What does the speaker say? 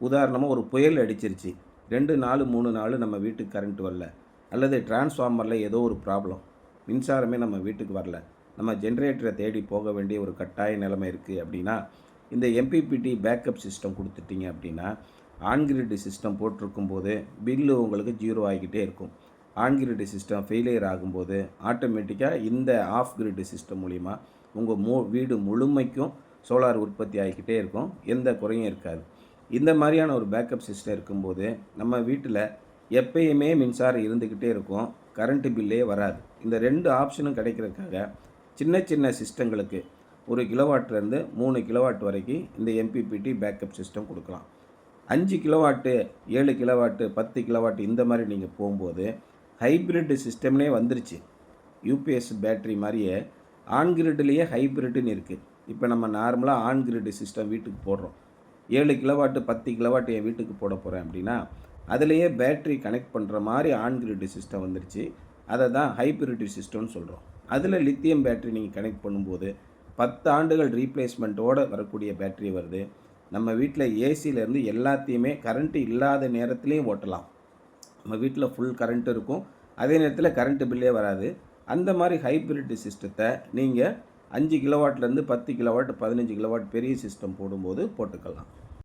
உதாரணமாக ஒரு புயல் அடிச்சிருச்சு, 2 நாள் 3 நாள் நம்ம வீட்டுக்கு கரண்ட் வரல, அல்லது டிரான்ஸ்ஃபார்மரில் ஏதோ ஒரு ப்ராப்ளம், மின்சாரமே நம்ம வீட்டுக்கு வரல, நம்ம ஜென்ரேட்டரை தேடி போக வேண்டிய ஒரு கட்டாய நிலைமை இருக்குது அப்படின்னா, இந்த எம்பிபிடி பேக்கப் சிஸ்டம் கொடுத்துட்டீங்க அப்படின்னா, ஆன் கிரிட் சிஸ்டம் போட்டிருக்கும்போது பில்லு உங்களுக்கு ஜீரோ ஆகிக்கிட்டே இருக்கும். ஆன் கிரிட் சிஸ்டம் ஃபெயிலியர் ஆகும்போது ஆட்டோமேட்டிக்காக இந்த ஆஃப் கிரிட் சிஸ்டம் மூலிமா உங்கள் வீடு முழுமைக்கும் சோலார் உற்பத்தி ஆகிக்கிட்டே இருக்கும், எந்த குறையும் இருக்காது. இந்த மாதிரியான ஒரு பேக்கப் சிஸ்டம் இருக்கும்போது நம்ம வீட்டில் எப்பயுமே மின்சாரம் இருந்துக்கிட்டே இருக்கும், கரண்ட்டு பில்லே வராது. இந்த 2 ஆப்ஷனும் கிடைக்கிறதுக்காக சின்ன சின்ன சிஸ்டங்களுக்கு 1 கிலோவாட்லேருந்து 3 கிலோவாட் வரைக்கும் இந்த எம்பிபிடி பேக்கப் சிஸ்டம் கொடுக்கலாம். 5 கிலோவாட்டு, 7 கிலோவாட்டு, 10 கிலோவாட் இந்த மாதிரி நீங்கள் போகும்போது ஹைப்ரிட் சிஸ்டம்னே வந்துருச்சு. யூபிஎஸ் பேட்டரி மாதிரியே ஆன் கிரிட்லேயே ஹைப்ரிட்னு இருக்குது. இப்போ நம்ம நார்மலாக ஆன் கிரிட் சிஸ்டம் வீட்டுக்கு போடுறோம். 7 கிலோவாட்டு 10 கிலோவாட் என் வீட்டுக்கு போட போகிறேன் அப்படின்னா, அதிலேயே பேட்டரி கனெக்ட் பண்ணுற மாதிரி ஆன் கிரிட் சிஸ்டம் வந்துருச்சு. அதை தான் ஹைப்ரிட் சிஸ்டம்னு சொல்கிறோம். அதில் லித்தியம் பேட்டரி நீங்கள் கனெக்ட் பண்ணும்போது 10 ஆண்டுகள் ரீப்ளேஸ்மெண்ட்டோடு வரக்கூடிய பேட்டரி வருது. நம்ம வீட்டில் ஏசியிலேருந்து எல்லாத்தையுமே கரண்ட்டு இல்லாத நேரத்துலையும் ஓட்டலாம். நம்ம வீட்டில் ஃபுல் கரண்ட் இருக்கும், அதே நேரத்தில் கரண்ட்டு பில்லே வராது. அந்த மாதிரி ஹைப்ரிட் சிஸ்டத்தை நீங்கள் 5 கிலோவாட்லேருந்து 10 கிலோவாட், 15 கிலோவாட் பெரிய சிஸ்டம் போடும்போது போட்டுக்கலாம்.